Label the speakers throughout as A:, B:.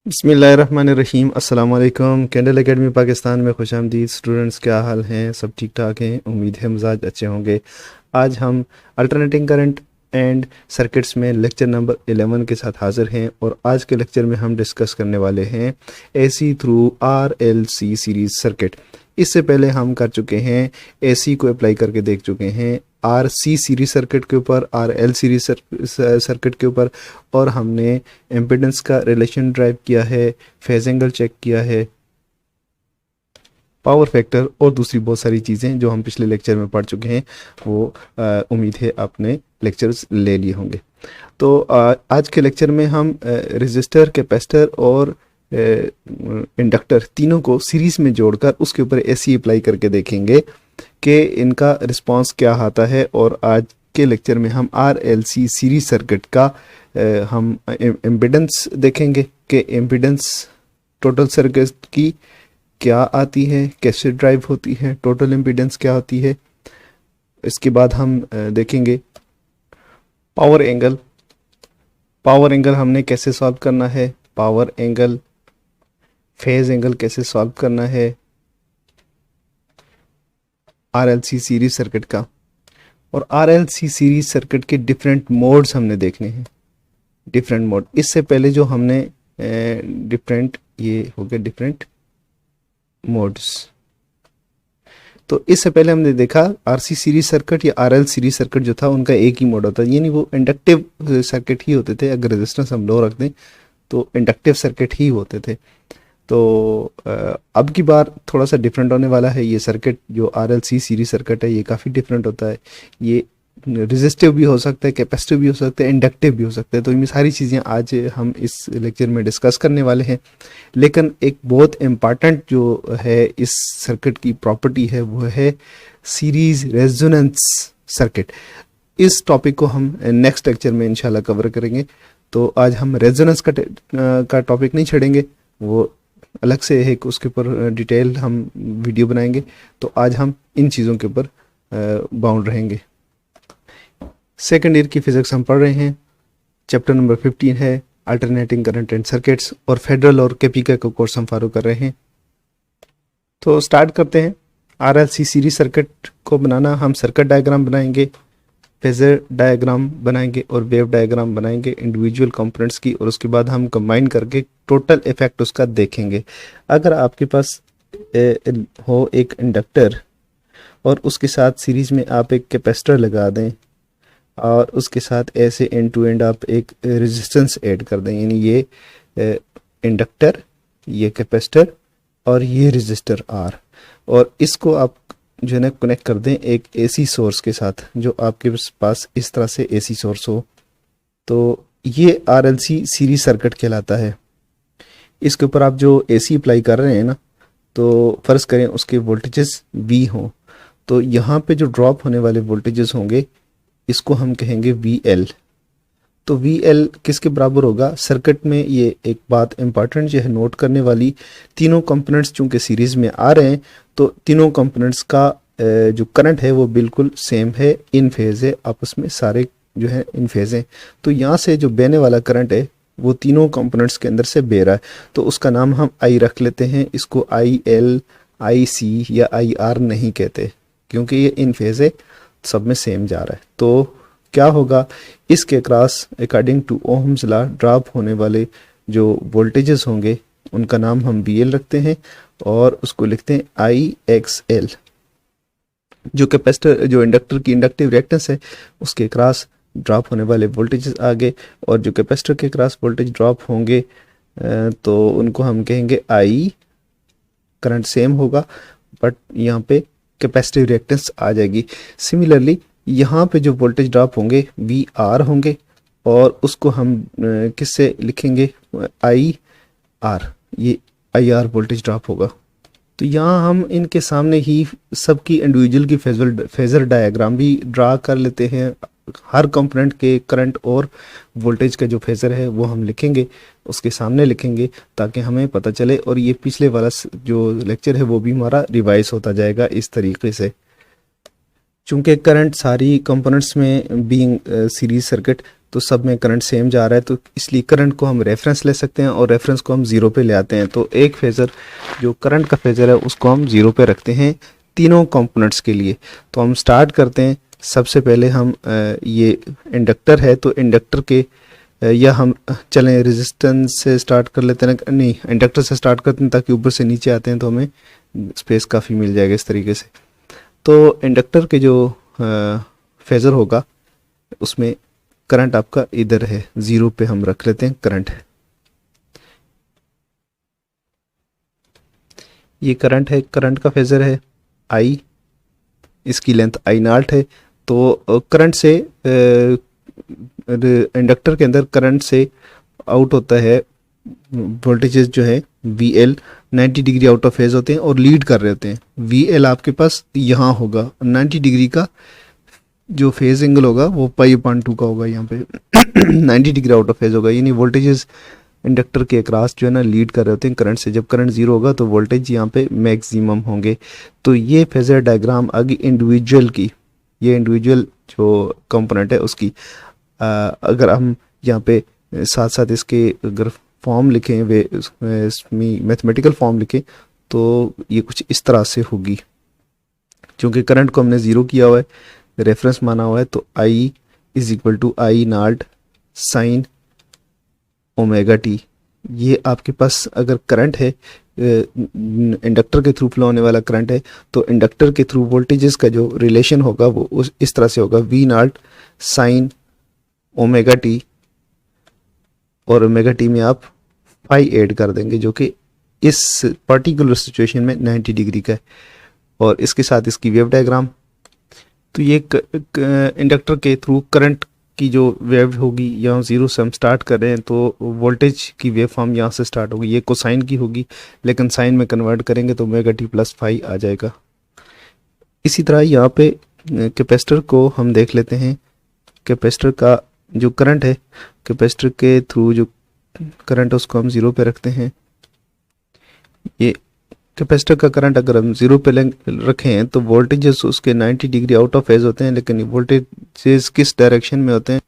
A: बिस्मिल्लाहिर्रहमानिर्रहीम। अस्सलाम वालेकुम। कैंडल एकेडमी पाकिस्तान में खुशामदीद। स्टूडेंट्स क्या हाल हैं? सब ठीक ठाक हैं? उम्मीद है मजाज अच्छे होंगे। आज हम अल्टरनेटिंग करंट एंड सर्किट्स में लेक्चर नंबर 11 के साथ हाज़िर हैं और आज के लेक्चर में हम डिस्कस करने वाले हैं AC through RLC series circuit. इससे पहले हम कर चुके हैं एसी को अप्लाई करके देख चुके हैं आर सी सीरीज सर्किट के ऊपर, आर एल सीरीज सर्किट के ऊपर, और हमने इम्पीडेंस का रिलेशन ड्राइव किया है, फेज एंगल चेक किया है, पावर फैक्टर और दूसरी बहुत सारी चीज़ें जो हम पिछले लेक्चर में पढ़ चुके हैं। वो उम्मीद है आपने लेक्चर्स ले लिए होंगे। तो आज के लेक्चर में हम रेजिस्टर, कैपेसिटर और इंडक्टर तीनों को सीरीज में जोड़कर उसके ऊपर एसी अप्लाई करके देखेंगे कि इनका रिस्पांस क्या आता है। और आज के लेक्चर में हम आरएलसी सीरीज सर्किट का हम इम्पीडेंस देखेंगे कि इम्पीडेंस टोटल सर्किट की क्या आती है, कैसे ड्राइव होती है, टोटल इम्पीडेंस क्या होती है। इसके बाद हम देखेंगे पावर एंगल। पावर एंगल हमने कैसे सॉल्व करना है, पावर एंगल, फेज एंगल कैसे सॉल्व करना है आरएलसी सीरीज सर्किट का। और आरएलसी सीरीज सर्किट के डिफरेंट मोड्स हमने देखने हैं, डिफरेंट मोड। इससे पहले जो हमने ये हो गया डिफरेंट मोड्स। तो इससे पहले हमने देखा आरसी सीरीज सर्किट या आरएल सीरीज सर्किट जो था उनका एक ही मोड होता है, यानी वो इंडक्टिव सर्किट ही होते थे। अगर रेजिस्टेंस हम लो रख दें तो इंडक्टिव सर्किट ही होते थे। तो अब की बार थोड़ा सा डिफरेंट होने वाला है ये सर्किट। जो आरएलसी सीरीज सर्किट है ये काफ़ी डिफरेंट होता है। ये रेजिस्टिव भी हो सकता है, कैपेसिटिव भी हो सकता है, इंडक्टिव भी हो सकता है। तो ये सारी चीज़ें आज हम इस लेक्चर में डिस्कस करने वाले हैं। लेकिन एक बहुत इम्पॉर्टेंट जो है इस सर्किट की प्रॉपर्टी है वो है सीरीज रेजोनेंस सर्किट। इस टॉपिक को हम नेक्स्ट लेक्चर में इंशाल्लाह कवर करेंगे। तो आज हम रेजोनेंस का टॉपिक नहीं छेड़ेंगे, वो अलग से एक उसके ऊपर डिटेल हम वीडियो बनाएंगे। तो आज हम इन चीज़ों के ऊपर बाउंड रहेंगे। सेकेंड ईयर की फिजिक्स हम पढ़ रहे हैं। चैप्टर नंबर 15 है अल्टरनेटिंग करंट एंड सर्किट्स, और फेडरल और केपीके का कोर्स हम फॉलो कर रहे हैं। तो स्टार्ट करते हैं। आरएलसी सीरीज सर्किट को बनाना, हम सर्किट डायग्राम बनाएंगे, फेजर डायग्राम बनाएंगे और वेव डायग्राम बनाएंगे इंडिविजुअल कंपोनेंट्स की, और उसके बाद हम कंबाइन करके टोटल इफेक्ट उसका देखेंगे। अगर आपके पास हो एक इंडक्टर और उसके साथ सीरीज में आप एक कैपेसिटर लगा दें और उसके साथ ऐसे एंड टू एंड आप एक रेजिस्टेंस ऐड कर दें, यानी ये इंडक्टर, ये कैपेसिटर और ये रेजिस्टर आर, और इसको आप जो है ना कनेक्ट कर दें एक एसी सोर्स के साथ, जो आपके पास इस तरह से एसी सोर्स हो, तो ये आरएलसी सीरीज सर्किट कहलाता है। इसके ऊपर आप जो एसी अप्लाई कर रहे हैं ना, तो फर्ज करें उसके वोल्टेजेस वी हों, तो यहाँ पे जो ड्रॉप होने वाले वोल्टेजेस होंगे इसको हम कहेंगे वी एल। तो वी एल किसके बराबर होगा? सर्किट में ये एक बात इंपॉर्टेंट जो है नोट करने वाली, तीनों कंपोनेंट्स चूंकि सीरीज में आ रहे हैं तो तीनों कंपोनेंट्स का जो करंट है वो बिल्कुल सेम है, इन फेज है, आपस में सारे जो है इन फेज हैं। तो यहाँ से जो बहने वाला करंट है वो तीनों कंपोनेंट्स के अंदर से बह रहा है, तो उसका नाम हम आई रख लेते हैं। इसको आई एल, आई सी या आई आर नहीं कहते, क्योंकि ये इन फेज है, सब में सेम जा रहा है। तो क्या होगा, इसके across according to Ohm's law drop होने वाले जो वोल्टेजेस होंगे उनका नाम हम वी एल रखते हैं और उसको लिखते हैं आई एक्स एल। जो कैपेसिटर, जो इंडक्टर की इंडक्टिव रिएक्टेंस है उसके क्रॉस ड्रॉप होने वाले वोल्टेजेस आगे, और जो कैपेसिटर के क्रॉस वोल्टेज ड्रॉप होंगे तो उनको हम कहेंगे आई। करंट सेम होगा बट यहाँ पे कैपेसिटिव रिएक्टेंस आ जाएगी। सिमिलरली यहाँ पे जो वोल्टेज ड्रॉप होंगे वी आर होंगे, और उसको हम किससे लिखेंगे? आई आर, ये आई आर वोल्टेज ड्रॉप होगा। तो यहाँ हम इनके सामने ही सबकी इंडिविजुअल की फेजर डायग्राम भी ड्रा कर लेते हैं। हर कंपोनेंट के करंट और वोल्टेज का जो फेजर है वो हम लिखेंगे, उसके सामने लिखेंगे ताकि हमें पता चले, और ये पिछले वाला जो लेक्चर है वो भी हमारा रिवाइज होता जाएगा इस तरीके से। चूंकि करंट सारी कंपोनेंट्स में बीइंग सीरीज सर्किट, तो सब में करंट सेम जा रहा है, तो इसलिए करंट को हम रेफरेंस ले सकते हैं और रेफरेंस को हम जीरो पे ले आते हैं। तो एक फेज़र जो करंट का फेज़र है उसको हम जीरो पे रखते हैं तीनों कंपोनेंट्स के लिए। तो हम स्टार्ट करते हैं। सबसे पहले हम ये इंडक्टर है, तो इंडक्टर के या हम चलें रेजिस्टेंस से स्टार्ट कर लेते हैं, नहीं इंडक्टर से स्टार्ट करते हैं ताकि ऊपर से नीचे आते हैं तो हमें स्पेस काफ़ी मिल जाएगा इस तरीके से। तो इंडक्टर के जो फेज़र होगा उसमें करंट आपका इधर है, जीरो पे हम रख लेते हैं करंट। ये करंट है, करंट का फेज़र है आई, इसकी लेंथ आई नॉट है। तो करंट से इंडक्टर के अंदर करंट से आउट होता है वोल्टेजेस जो है V L 90 degree out of phase होते हैं और लीड कर रहे होते हैं। वी एल आपके पास यहाँ होगा 90 डिग्री का जो फेज एंगल होगा वो π/2 का होगा यहाँ पे 90 डिग्री आउट ऑफ फेज होगा, यानी वोल्टेजेस इंडक्टर के अक्रॉस जो है ना लीड कर रहे होते हैं करंट से। जब करंट जीरो होगा तो वोल्टेज यहाँ पे मैक्सिमम होंगे। तो ये फेजर डायग्राम आगे इंडिविजुअल की, ये इंडिविजुअल जो कंपोनेंट है उसकी अगर हम यहाँ पे साथ साथ इसके अगर फॉर्म लिखें, वे इसमें मैथमेटिकल फॉर्म लिखें तो ये कुछ इस तरह से होगी। क्योंकि करंट को हमने ज़ीरो किया हुआ है, रेफरेंस माना हुआ है, तो I is equal to I not sine omega T. ये आपके पास अगर करंट है इंडक्टर के थ्रू फ्लो होने वाला करंट है, तो इंडक्टर के थ्रू वोल्टेजेस का जो रिलेशन होगा वो इस तरह से होगा V not sine omega T, और ओमेगा टी में आप फाई ऐड कर देंगे जो कि इस पर्टिकुलर सिचुएशन में 90 डिग्री का है। और इसके साथ इसकी वेव डायग्राम, तो ये इंडक्टर के थ्रू करंट की जो वेव होगी, यहाँ जीरो से हम स्टार्ट कर रहे हैं तो वोल्टेज की वेव फॉर्म यहाँ से स्टार्ट होगी, ये कोसाइन की होगी, लेकिन साइन में कन्वर्ट करेंगे तो ओमेगा टी प्लस फाई आ जाएगा। इसी तरह यहाँ पे कैपेसिटर को हम देख लेते हैं। कैपेसिटर का जो करंट है, कैपेसिटर के थ्रू जो करंट है उसको हम जीरो पे रखते हैं। ये कैपेसिटर का करंट अगर हम जीरो पे रखें तो वोल्टेजेस उसके 90 डिग्री आउट ऑफ फेज होते हैं, लेकिन वोल्टेजेस किस डायरेक्शन में होते हैं,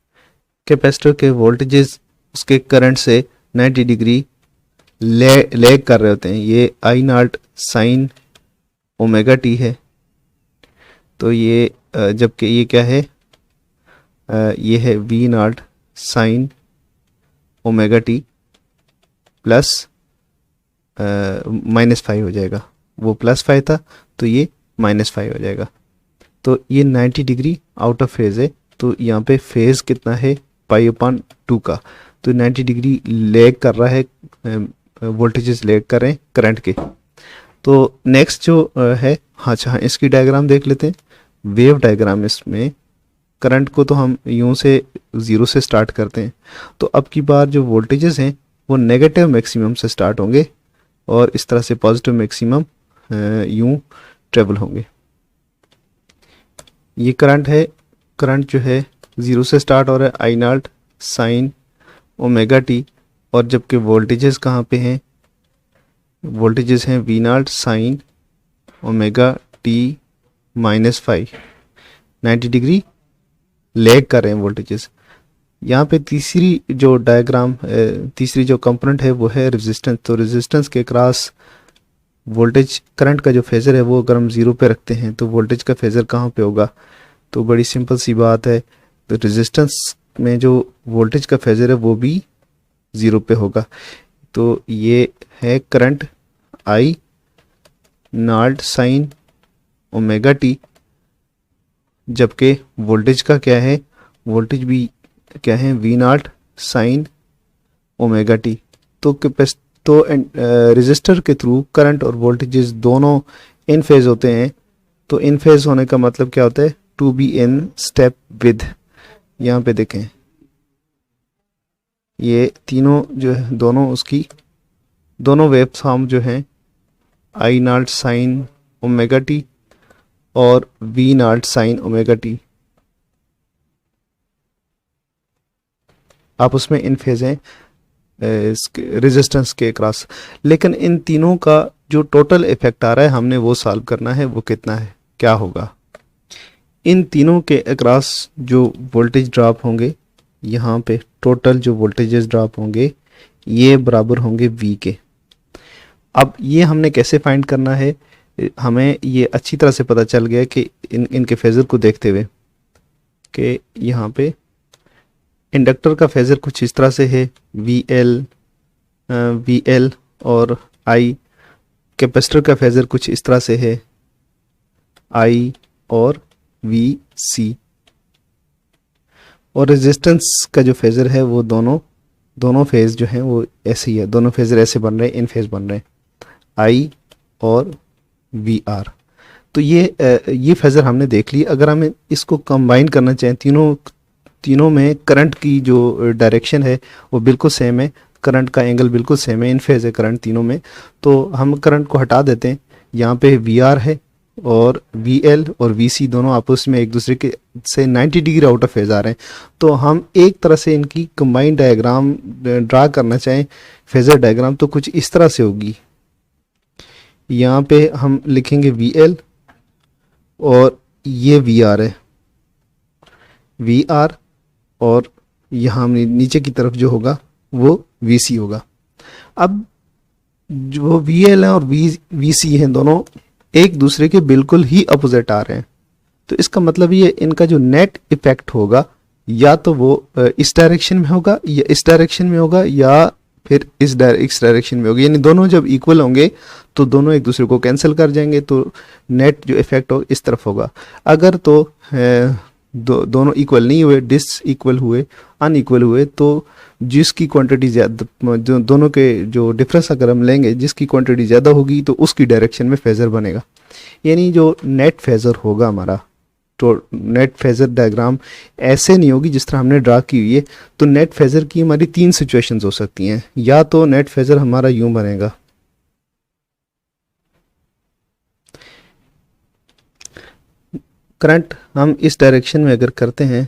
A: कैपेसिटर के वोल्टेजेस उसके करंट से 90 डिग्री लैग कर रहे होते हैं। ये I not sine omega T है, तो ये जबकि ये क्या है, ये है V not sine omega T plus -5 हो जाएगा। वो +5 था तो ये -5 हो जाएगा। तो ये 90 डिग्री आउट ऑफ फेज है, तो यहाँ पे फेज कितना है π/2 का, तो 90 डिग्री लैग कर रहा है, वोल्टेजेस लैग कर रहे हैं करंट के। तो नेक्स्ट जो है, हाँ इसकी डायग्राम देख लेते हैं, वेव डायग्राम। इसमें करंट को तो हम यूं से ज़ीरो से स्टार्ट करते हैं, तो अब की बार जो वोल्टेजेस हैं वो नेगेटिव मैक्सिमम से स्टार्ट होंगे और इस तरह से पॉजिटिव मैक्सिमम यूं ट्रेवल होंगे। ये करंट है, करंट जो है ज़ीरो से स्टार्ट हो रहा है I not sine omega T, और जबकि वोल्टेजेस कहाँ पे हैं, वोल्टेजेस हैं V not sine omega T -5, 90 degree lag कर रहे हैं वोल्टेजेस। यहाँ पे तीसरी जो डायग्राम, तीसरी जो कंपोनेंट है वो है रेजिस्टेंस। तो रेजिस्टेंस के क्रॉस वोल्टेज करंट का जो फेज़र है वो अगर हम ज़ीरो पे रखते हैं तो वोल्टेज का फेज़र कहाँ पे होगा, तो बड़ी सिंपल सी बात है, तो रेजिस्टेंस में जो वोल्टेज का फेज़र है वो भी ज़ीरो पे होगा। तो ये है current I not sine omega T, जबकि वोल्टेज का क्या है, वोल्टेज भी क्या है V not sine omega T. तो रेजिस्टर के थ्रू करंट और वोल्टेजेस दोनों इन फेज होते हैं। तो इन फेज होने का मतलब क्या होता है, to be in step with. यहाँ पे देखें ये तीनों जो है दोनों उसकी दोनों वेव फॉर्म जो हैं I not sine omega T और V not sine omega T, आप उसमें इन फेज हैं रेजिस्टेंस के क्रॉस। लेकिन इन तीनों का जो टोटल इफेक्ट आ रहा है हमने वो सॉल्व करना है, वो कितना है, क्या होगा। इन तीनों के अक्रॉस जो वोल्टेज ड्रॉप होंगे, यहाँ पे टोटल जो वोल्टेजेस ड्रॉप होंगे ये बराबर होंगे V के। अब ये हमने कैसे फाइंड करना है, हमें ये अच्छी तरह से पता चल गया कि इनके फेज़र को देखते हुए कि यहाँ पे इंडक्टर का फेज़र कुछ इस तरह से है, VL और I। कैपेसिटर का फेज़र कुछ इस तरह से है, I और VC। और रेजिस्टेंस का जो फेज़र है वो दोनों फेज़ जो हैं वो ऐसे ही है, दोनों फेज़र ऐसे बन रहे हैं, इन फेज़ बन रहे हैं, I और VR। तो ये फेज़र हमने देख ली। अगर हमें इसको कंबाइन करना चाहें, तीनों में करंट की जो डायरेक्शन है वो बिल्कुल सेम है, करंट का एंगल बिल्कुल सेम है, इन फेज़ है करंट तीनों में, तो हम करंट को हटा देते हैं। यहाँ पे VR है और VL और VC दोनों आपस में एक दूसरे के से 90 डिग्री आउट ऑफ फेज आ रहे हैं। तो हम एक तरह से इनकी कंबाइंड डायग्राम ड्रा करना चाहें, फेजर डायग्राम, तो कुछ इस तरह से होगी। यहाँ पे हम लिखेंगे VL और ये VR है, VR, और यहाँ नीचे की तरफ जो होगा वो VC होगा। अब जो VL है और VC हैं दोनों एक दूसरे के बिल्कुल ही अपोजिट आ रहे हैं, तो इसका मतलब ये इनका जो नेट इफेक्ट होगा या तो वो इस डायरेक्शन में होगा या इस डायरेक्शन में होगा या फिर इस डायरेक्शन में होगा। यानी दोनों जब इक्वल होंगे तो दोनों एक दूसरे को कैंसिल कर जाएंगे, तो नेट जो इफेक्ट हो इस तरफ होगा। अगर तो दोनों इक्वल नहीं हुए, डिस इक्वल हुए, अनइक्वल हुए, तो जिसकी क्वांटिटी ज़्यादा, दोनों के जो डिफरेंस अगर हम लेंगे, जिसकी क्वांटिटी ज़्यादा होगी तो उसकी डायरेक्शन में फेज़र बनेगा। यानी जो नेट फेज़र होगा हमारा, तो नेट फेज़र डायग्राम ऐसे नहीं होगी जिस तरह हमने ड्रा की हुई है। तो नेट फेज़र की हमारी 3 सिचुएशंस हो सकती हैं। या तो नेट फेज़र हमारा यूं बनेगा, करंट हम इस डायरेक्शन में अगर करते हैं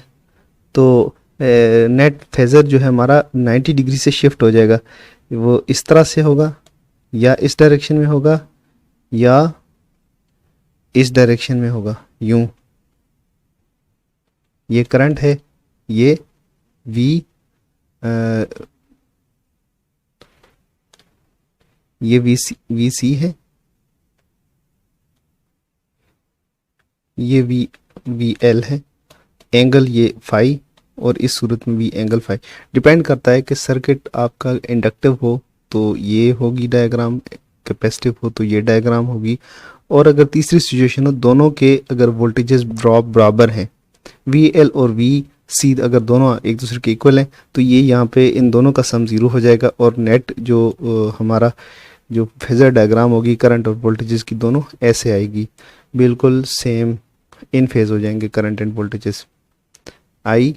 A: तो नेट फेज़र जो है हमारा 90 डिग्री से शिफ्ट हो जाएगा। वो इस तरह से होगा, या इस डायरेक्शन में होगा, या इस डायरेक्शन में होगा, यूं। ये करंट है, ये ये VC है, ये VL है, एंगल ये फाई, और इस सूरत में भी एंगल फाई। डिपेंड करता है कि सर्किट आपका इंडक्टिव हो तो ये होगी डायग्राम, कैपेसिटिव हो तो ये डायग्राम होगी। और अगर तीसरी सिचुएशन हो, दोनों के अगर वोल्टेजेस ड्रॉप बराबर हैं, VL और VC अगर दोनों एक दूसरे के इक्वल हैं, तो ये यहाँ पे इन दोनों का सम 0 हो जाएगा, और नेट जो हमारा जो फेजर डायग्राम होगी करंट और वोल्टेजेस की, दोनों ऐसे आएगी, बिल्कुल सेम इन फेज हो जाएंगे करंट एंड वोल्टेजेस। I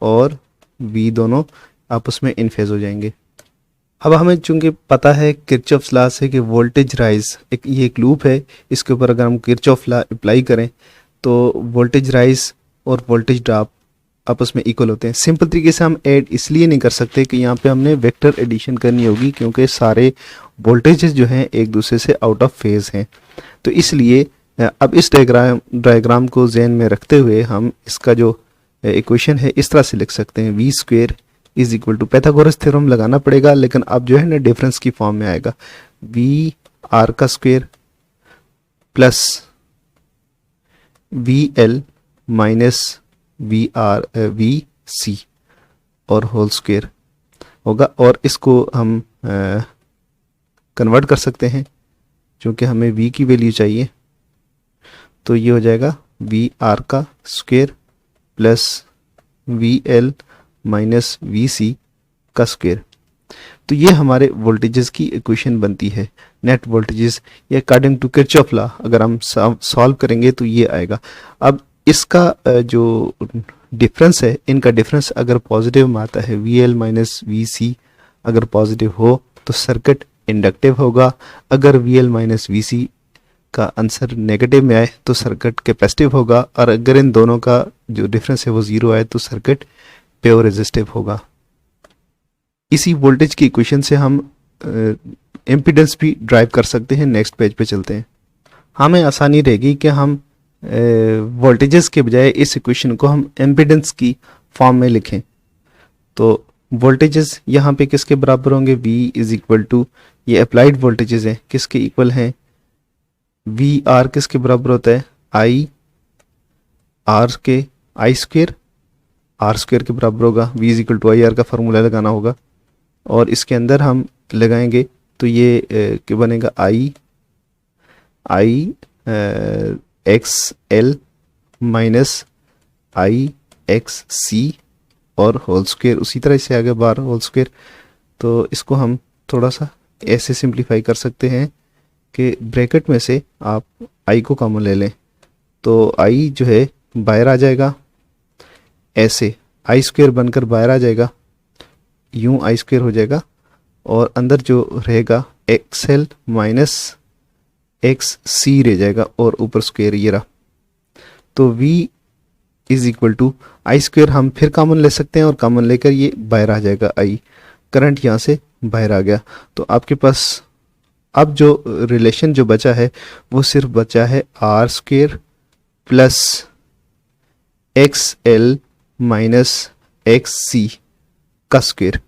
A: और V दोनों आपस में इन फेज हो जाएंगे। अब हमें चूंकि पता है किरचॉफ्स लॉ से कि वोल्टेज राइज ये एक लूप है, इसके ऊपर अगर हम किरचॉफ लॉ अप्लाई करें तो वोल्टेज राइज और वोल्टेज ड्रॉप आपस में इक्वल होते हैं। सिंपल तरीके से हम ऐड इसलिए नहीं कर सकते कि यहाँ पे हमने वेक्टर एडिशन करनी होगी, क्योंकि सारे वोल्टेजेस जो हैं एक दूसरे से आउट ऑफ फेज हैं। तो इसलिए अब इस डायग्राम को ज़हन में रखते हुए हम इसका जो इक्वेशन है इस तरह से लिख सकते हैं, V² is equal to, Pythagoras theorem लगाना पड़ेगा, लेकिन अब जो है ना डिफरेंस की फॉर्म में आएगा, VR का square plus VL minus VC और होल स्क्वायर होगा। और इसको हम कन्वर्ट कर सकते हैं, क्योंकि हमें V की वैल्यू चाहिए, तो ये हो जाएगा VR का square plus VL minus VC का स्क्वायर। तो ये हमारे वोल्टेजेस की इक्वेशन बनती है, नेट वोल्टेजेस। ये अकॉर्डिंग टू किरचॉफ लॉ अगर हम सॉल्व करेंगे तो ये आएगा। अब इसका जो डिफरेंस है, इनका डिफरेंस अगर पॉजिटिव में आता है, VL माइनस VC अगर पॉजिटिव हो तो सर्किट इंडक्टिव होगा। अगर VL माइनस VC का आंसर नेगेटिव में आए तो सर्किट कैपेसिटिव होगा। और अगर इन दोनों का जो डिफरेंस है वो 0 आए तो सर्किट प्योर रेजिस्टिव होगा। इसी वोल्टेज की इक्वेशन से हम इम्पीडेंस भी ड्राइव कर सकते हैं। नेक्स्ट पेज पे चलते हैं। हमें आसानी रहेगी कि हम वोल्टेजेस के बजाय इस इक्वेशन को हम एम्पिडेंस की फॉर्म में लिखें तो वोल्टेजेस यहाँ पे किसके बराबर होंगे, V इज इक्वल टू, ये अप्लाइड वोल्टेजेस हैं, किसके इक्वल हैं, वी आर किसके बराबर होता है, आई आर के आई स्क्वेयर, आर स्क्वेयर के बराबर होगा, V is equal to I R का फार्मूला लगाना होगा और इसके अंदर हम लगाएंगे तो ये क्या बनेगा, आई एक्स एल माइनस आई एक्स सी और होल स्क्वेयर, उसी तरह से आगे बार होल स्क्वेयर। तो इसको हम थोड़ा सा ऐसे सिंप्लीफाई कर सकते हैं कि ब्रैकेट में से आप आई को कॉमन ले लें तो आई जो है बाहर आ जाएगा, ऐसे आई स्क्वेयर बनकर बाहर आ जाएगा, यूं आई स्क्वेयर हो जाएगा और अंदर जो रहेगा X L minus X C रह जाएगा और ऊपर स्क्वेयर ये रहा। तो v is equal to I square हम फिर कॉमन ले सकते हैं और कॉमन लेकर ये बाहर आ जाएगा, आई करंट यहाँ से बाहर आ गया। तो आपके पास अब जो रिलेशन जो बचा है वो सिर्फ बचा है R square plus X L minus X C का स्क्वेयर।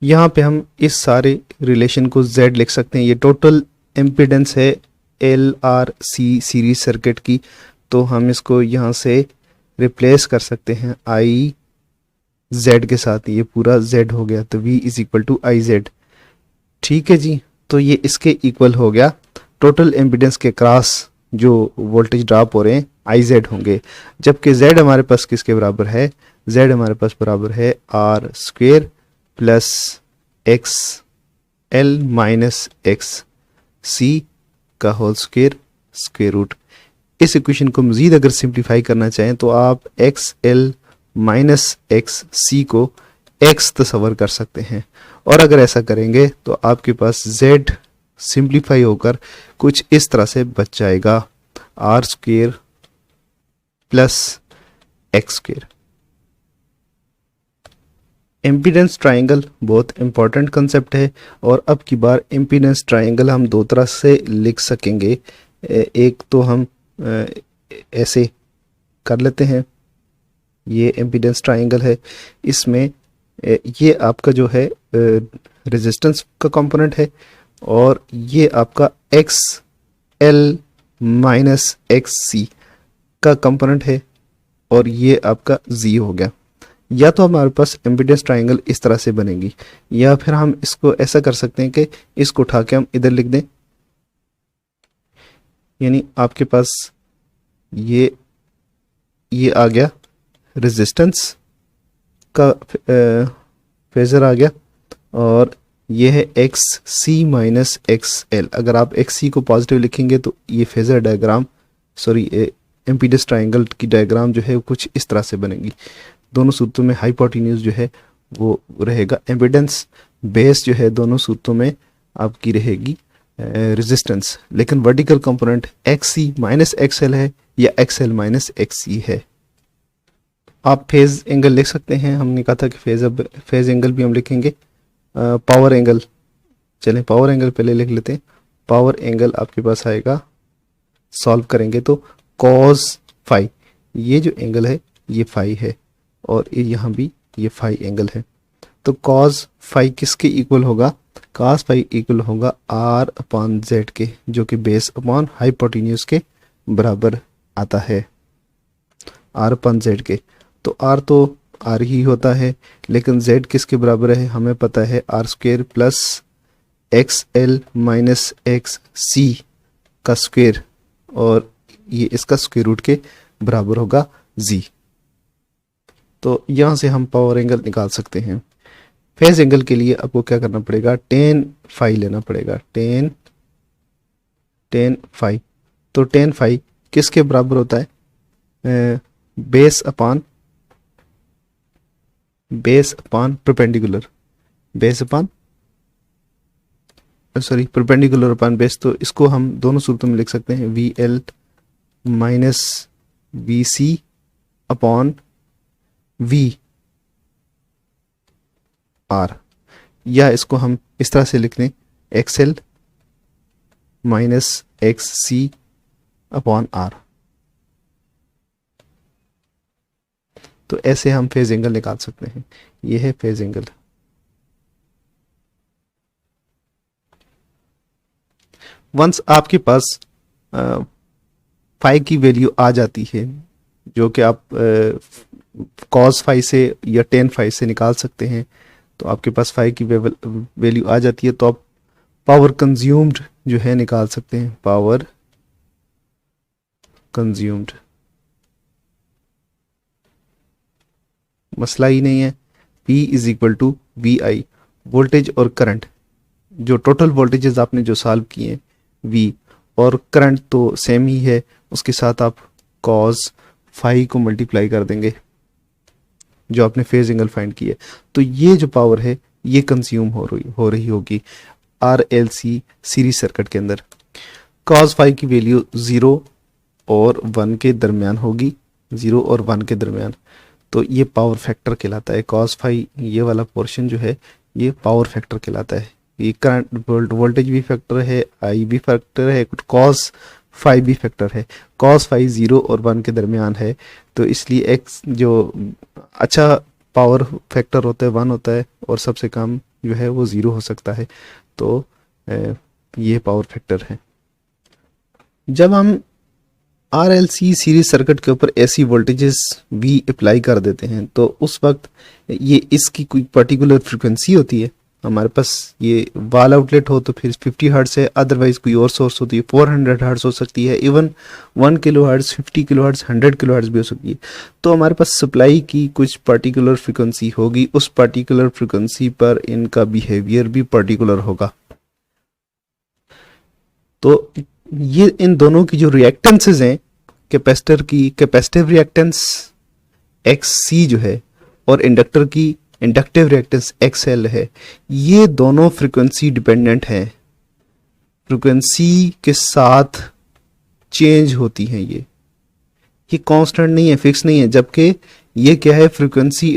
A: यहाँ पे हम इस सारे रिलेशन को z लिख सकते हैं, ये टोटल इम्पीडेंस है L R C series circuit की, तो हम इसको यहाँ से रिप्लेस कर सकते हैं आई जेड के साथ, ये पूरा z हो गया तो v is equal to I Z. ठीक है जी, तो ये इसके इक्वल हो गया, टोटल इम्पीडेंस के क्रॉस जो वोल्टेज ड्रॉप हो रहे हैं आई जेड होंगे, जबकि z हमारे पास किसके बराबर है, z हमारे पास बराबर है R square plus X L minus X C का होल स्क्वेयर स्क्वेयर रूट। इस इक्वेशन को मजीद अगर सिंप्लीफाई करना चाहें तो आप X L minus X C को एक्स तस्वर कर सकते हैं और अगर ऐसा करेंगे तो आपके पास z सिंप्लीफाई होकर कुछ इस तरह से बच जाएगा, R square plus X square. Impedance triangle बहुत इंपॉर्टेंट कंसेप्ट है और अब की बार इम्पीडेंस ट्राइंगल हम दो तरह से लिख सकेंगे, एक तो हम ऐसे कर लेते हैं, ये इम्पीडेंस ट्राइंगल है, इसमें ये आपका जो है रेजिस्टेंस का कंपोनेंट है और ये आपका x L minus X C का कंपोनेंट है और ये आपका जी हो गया। या तो हमारे पास इम्पीडेंस ट्राइंगल इस तरह से बनेगी या फिर हम इसको ऐसा कर सकते हैं कि इसको उठा के हम इधर लिख दें, यानी आपके पास ये आ गया रेजिस्टेंस का फेजर आ गया और ये है एक्स सी माइनस एक्स एल। अगर आप एक्स सी को पॉजिटिव लिखेंगे तो ये फेजर डायग्राम इम्पीडेंस ट्राइंगल की डायग्राम जो है वो कुछ इस तरह से बनेगी। दोनों सूत्रों में हाइपोटेन्यूज जो है वो रहेगा, इम्पीडेंस बेस जो है दोनों सूत्रों में आपकी रहेगी रेजिस्टेंस, लेकिन वर्टिकल कंपोनेंट एक्स सी माइनस एक्स एल है या एक्स एल माइनस एक्स सी है। आप फेज एंगल लिख सकते हैं, हमने कहा था कि फेज एंगल भी हम लिखेंगे, पावर एंगल, चलें पावर एंगल पहले लिख लेते हैं। पावर एंगल आपके पास आएगा, सॉल्व करेंगे तो कॉस फाई, ये जो एंगल है ये फाई है और यहाँ भी ये फाई एंगल है, तो कॉस फाई किसके इक्वल होगा, कॉस फाई इक्वल होगा आर अपॉन जेड के, जो कि बेस अपॉन हाइपोटेन्यूज के बराबर आता है, आर अपॉन जेड के। तो आर तो आर ही होता है, लेकिन जेड किसके बराबर है हमें पता है, R square plus X L minus X C का स्क्वेयर और ये इसका स्क्वेयर रूट के बराबर होगा जी। तो यहाँ से हम पावर एंगल निकाल सकते हैं। फेज एंगल के लिए आपको क्या करना पड़ेगा, टेन फाई लेना पड़ेगा, टेन फाई। तो टेन फाई किसके बराबर होता है, base upon perpendicular, perpendicular upon base. तो इसको हम दोनों सूत्रों में लिख सकते हैं, V L minus V C upon V R, या इसको हम इस तरह से लिख लें, X L minus X C upon R. तो ऐसे हम फेज एंगल निकाल सकते हैं। ये है फेज एंगल। वंस आपके पास फाई की वैल्यू आ जाती है, जो कि आप कॉस फाई से या टेन फाई से निकाल सकते हैं, तो आपके पास फाई की वैल्यू आ जाती है, तो आप पावर कंज्यूम्ड जो है निकाल सकते हैं। पावर कंज्यूम्ड मसला ही नहीं है। P is equal to V I, voltage और करंट, जो टोटल वोल्टेजेस आपने जो सॉल्व किए हैं V, और करंट तो सेम ही है, उसके साथ आप कॉस फाई को मल्टीप्लाई कर देंगे जो आपने फेज एंगल फाइंड किए। तो ये जो पावर है ये कंज्यूम हो रही होगी RLC सीरीज सर्किट के अंदर। कॉस फाई की वैल्यू 0 और 1 के दरमियान होगी, 0 और 1 के दरमियान। तो ये पावर फैक्टर कहलाता है। कॉस फाई ये वाला पोर्शन जो है ये पावर फैक्टर कहलाता है। ये करंट वोल्टेज भी फैक्टर है, आई भी फैक्टर है, कॉस फाई भी फैक्टर है। कॉस फाई 0 और 1 के दरमियान है, तो इसलिए एक्स जो अच्छा पावर फैक्टर होता है 1 होता है, और सबसे कम जो है वो 0 हो सकता है। तो ये पावर फैक्टर है। जब हम RLC सीरीज सर्किट के ऊपर ऐसी वोल्टेजेस V अप्लाई कर देते हैं, तो उस वक्त ये इसकी कोई पर्टिकुलर फ्रिक्वेंसी होती है। हमारे पास ये वाल आउटलेट हो तो फिर 50 हर्ट्ज है, अदरवाइज कोई और सोर्स होती है 400 हर्ट्ज हो सकती है, even 1 kilo hertz, 50 kilo hertz, 100 kilo hertz भी हो सकती है। तो हमारे पास सप्लाई की कुछ पर्टिकुलर फ्रिक्वेंसी होगी, उस पर्टिकुलर फ्रिक्वेंसी पर इनका बिहेवियर भी पर्टिकुलर होगा। तो ये इन दोनों की जो रिएक्टेंसेज हैं, कैपेसिटर की कैपेसिटिव रिएक्टेंस XC जो है और इंडक्टर की इंडक्टिव रिएक्टेंस XL है, ये दोनों फ्रीक्वेंसी डिपेंडेंट हैं, फ्रीक्वेंसी के साथ चेंज होती हैं। ये कांस्टेंट नहीं है, फिक्स नहीं है, जबकि ये क्या है, फ्रीक्वेंसी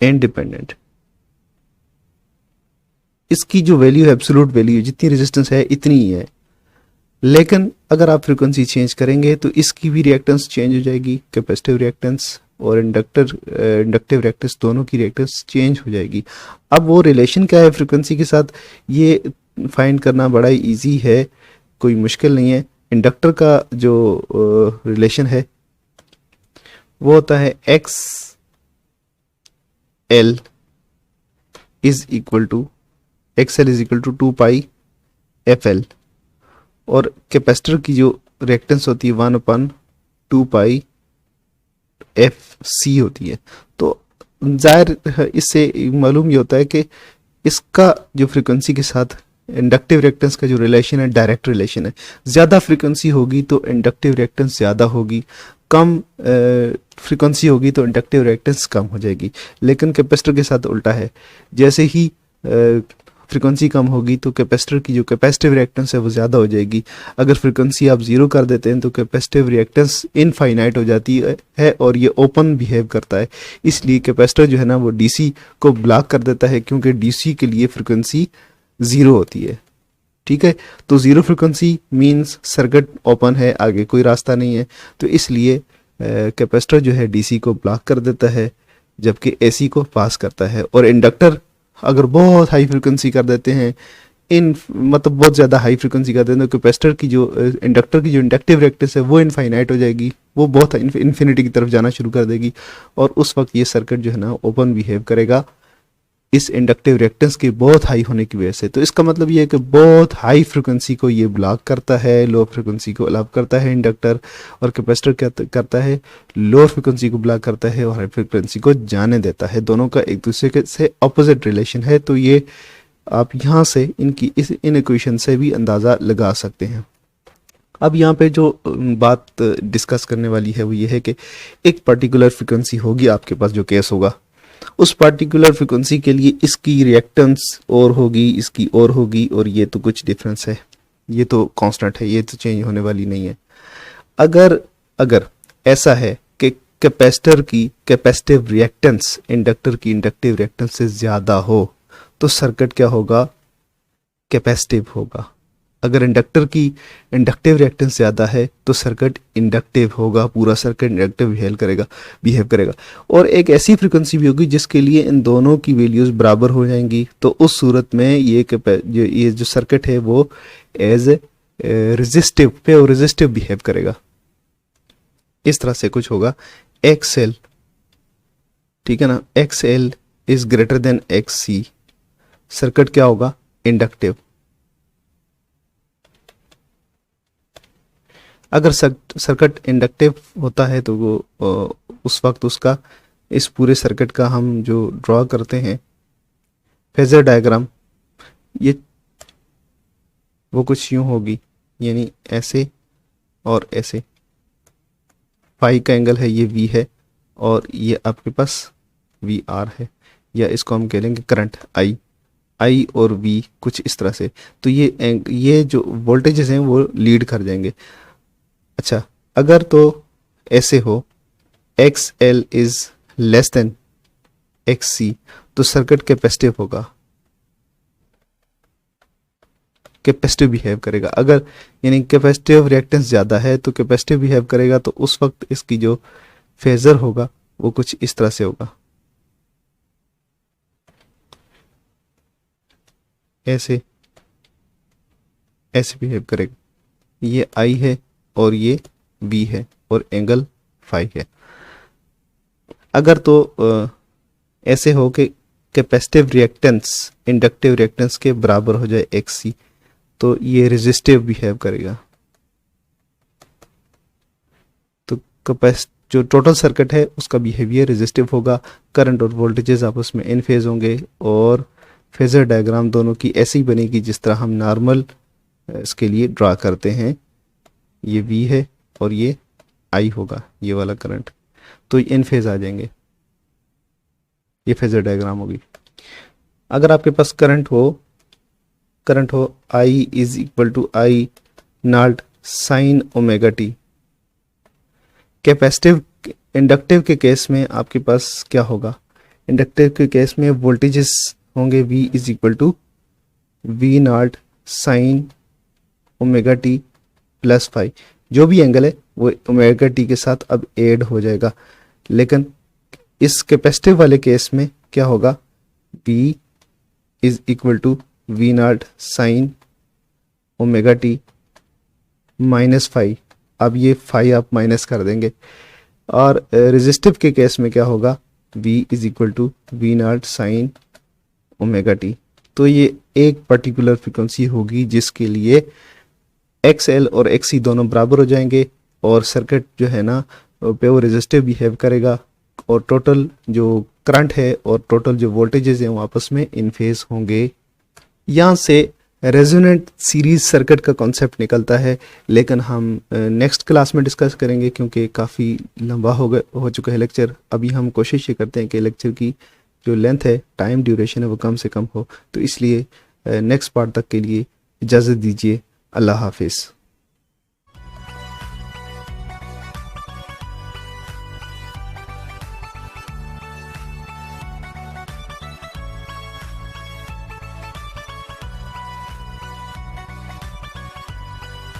A: इंडिपेंडेंट। इसकी जो वैल्यू है, एब्सोल्यूट वैल्यू, जितनी रेजिस्टेंस है इतनी ही है। लेकिन अगर आप फ्रीक्वेंसी चेंज करेंगे तो इसकी भी रिएक्टेंस चेंज हो जाएगी, कैपेसिटिव रिएक्टेंस और इंडक्टिव रिएक्टेंस दोनों की रिएक्टेंस चेंज हो जाएगी। अब वो रिलेशन क्या है फ्रीक्वेंसी के साथ, ये फाइंड करना बड़ा ही ईजी है, कोई मुश्किल नहीं है। इंडक्टर का जो रिलेशन है वो होता है XL is equal to 2 pi FL, और कैपेसिटर की जो रिएक्टेंस होती है 1/2 पाई FC होती है। तो जाहिर इससे मालूम ये होता है कि इसका जो फ्रीक्वेंसी के साथ इंडक्टिव रिएक्टेंस का जो रिलेशन है डायरेक्ट रिलेशन है। ज़्यादा फ्रीक्वेंसी होगी तो इंडक्टिव रिएक्टेंस ज़्यादा होगी, कम फ्रीक्वेंसी होगी तो इंडक्टिव रिएक्टेंस कम हो जाएगी। लेकिन कैपेसिटर के साथ उल्टा है, जैसे ही फ्रीक्वेंसी कम होगी तो कैपेसिटर की जो कैपेसिटिव रिएक्टेंस है वो ज़्यादा हो जाएगी। अगर फ्रीक्वेंसी आप 0 कर देते हैं तो कैपेसिटिव रिएक्टेंस इनफाइनाइट हो जाती है और ये ओपन बिहेव करता है। इसलिए कैपेसिटर जो है ना वो DC को ब्लॉक कर देता है, क्योंकि DC के लिए फ्रीक्वेंसी 0 होती है। ठीक है, तो 0 फ्रीक्वेंसी मीन्स सर्किट ओपन है, आगे कोई रास्ता नहीं है। तो इसलिए कैपेसिटर जो है DC को ब्लॉक कर देता है, जबकि AC को पास करता है। और इंडक्टर अगर बहुत हाई फ्रीक्वेंसी कर देते हैं, मतलब बहुत ज़्यादा हाई फ्रीक्वेंसी कर देते हैं, तो कैपेसिटर की जो इंडक्टर की जो इंडक्टिव रिएक्टेंस है वो इनफाइनाइट हो जाएगी, वो बहुत इन्फिनिटी की तरफ जाना शुरू कर देगी, और उस वक्त ये सर्किट जो है ना ओपन बिहेव करेगा इस इंडक्टिव रिएक्टेंस के बहुत हाई होने की वजह से। तो इसका मतलब ये है कि बहुत हाई फ्रीक्वेंसी को ये ब्लॉक करता है, लो फ्रीक्वेंसी को अलाउ करता है इंडक्टर, और कैपेसिटर क्या करता है, लो फ्रीक्वेंसी को ब्लॉक करता है और हाई फ्रीक्वेंसी को जाने देता है। दोनों का एक दूसरे के से अपोजिट रिलेशन है। तो ये आप यहाँ से इन इक्वेशन से भी अंदाज़ा लगा सकते हैं। अब यहाँ पे जो बात डिस्कस करने वाली है वो ये है कि एक पर्टिकुलर फ्रीक्वेंसी होगी आपके पास, जो केस होगा उस पर्टिकुलर फ्रीक्वेंसी के लिए इसकी रिएक्टेंस और होगी, इसकी और होगी, और ये तो कुछ डिफरेंस है, ये तो कांस्टेंट है, ये तो चेंज होने वाली नहीं है। अगर ऐसा है कि कैपेसिटर की कैपेसिटिव रिएक्टेंस इंडक्टर की इंडक्टिव रिएक्टेंस से ज़्यादा हो तो सर्किट क्या होगा, कैपेसिटिव होगा। अगर इंडक्टर की इंडक्टिव रिएक्टेंस ज़्यादा है तो सर्किट इंडक्टिव होगा, पूरा सर्किट इंडक्टिव बिहेव करेगा। और एक ऐसी फ्रीक्वेंसी भी होगी जिसके लिए इन दोनों की वैल्यूज़ बराबर हो जाएंगी, तो उस सूरत में ये जो सर्किट है वो एज रेजिस्टिव बिहेव करेगा। इस तरह से कुछ होगा। XL, ठीक है ना, XL is greater than XC, circuit क्या होगा, इंडक्टिव। अगर सर्किट इंडक्टिव होता है तो वो उस वक्त उसका इस पूरे सर्किट का हम जो ड्रॉ करते हैं फेजर डायग्राम, ये वो कुछ यूं होगी, यानी ऐसे और ऐसे। फाई का एंगल है, ये V है, और ये आपके पास VR है, या इसको हम कह लेंगे करंट I और V, कुछ इस तरह से। तो ये जो वोल्टेजेस हैं वो लीड कर जाएंगे। अच्छा, अगर तो ऐसे हो XL is less than XC, तो सर्किट कैपेसिटिव होगा, कैपेसिटिव बिहेव करेगा। अगर यानी कैपेसिटिव रिएक्टेंस ज़्यादा है तो कैपेसिटिव बिहेव करेगा, तो उस वक्त इसकी जो फेजर होगा वो कुछ इस तरह से होगा, ऐसे बिहेव करेगा। ये I है और ये V है और एंगल फाई है। अगर तो ऐसे हो कि कैपेसिटिव रिएक्टेंस इंडक्टिव रिएक्टेंस के बराबर हो जाए XC, तो ये रेजिस्टिव बिहेव करेगा। तो जो टोटल सर्किट है उसका बिहेवियर रेजिस्टिव होगा, करंट और वोल्टेजेस आपस में इन फेज होंगे, और फेजर डायग्राम दोनों की ऐसी बनेगी जिस तरह हम नॉर्मल इसके लिए ड्रा करते हैं। ये V है और ये I होगा, ये वाला करंट, तो इन फेज आ जाएंगे, ये फेजर डायग्राम होगी। अगर आपके पास करंट हो I is equal to I not sine omega T, capacitive inductive के केस में आपके पास क्या होगा, इंडक्टिव के केस में वोल्टेजेस होंगे V is equal to V not sine omega T plus phi, जो भी एंगल है वो ओमेगा टी के साथ अब ऐड हो जाएगा। लेकिन इस कैपेसिटिव वाले केस में क्या होगा, V is equal to V not sine omega T minus phi, अब ये फाई आप माइनस कर देंगे। और रेजिस्टिव के केस में क्या होगा, V is equal to V not sine omega T. तो ये एक पर्टिकुलर फ्रीक्वेंसी होगी जिसके लिए XL और XC दोनों बराबर हो जाएंगे, और सर्किट जो है ना वो रेजिस्टिव बिहेव करेगा, और टोटल जो करंट है और टोटल जो वोल्टेजेस हैं वो आपस में इन फेज होंगे। यहाँ से रेजोनेंट सीरीज सर्किट का कॉन्सेप्ट निकलता है, लेकिन हम नेक्स्ट क्लास में डिस्कस करेंगे क्योंकि काफ़ी लंबा हो चुका है लेक्चर। अभी हम कोशिश ये करते हैं कि लेक्चर की जो लेंथ है, टाइम ड्यूरेशन है, वो कम से कम हो, तो इसलिए नेक्स्ट पार्ट तक के लिए इजाज़त दीजिए। अल्लाह हाफिज़।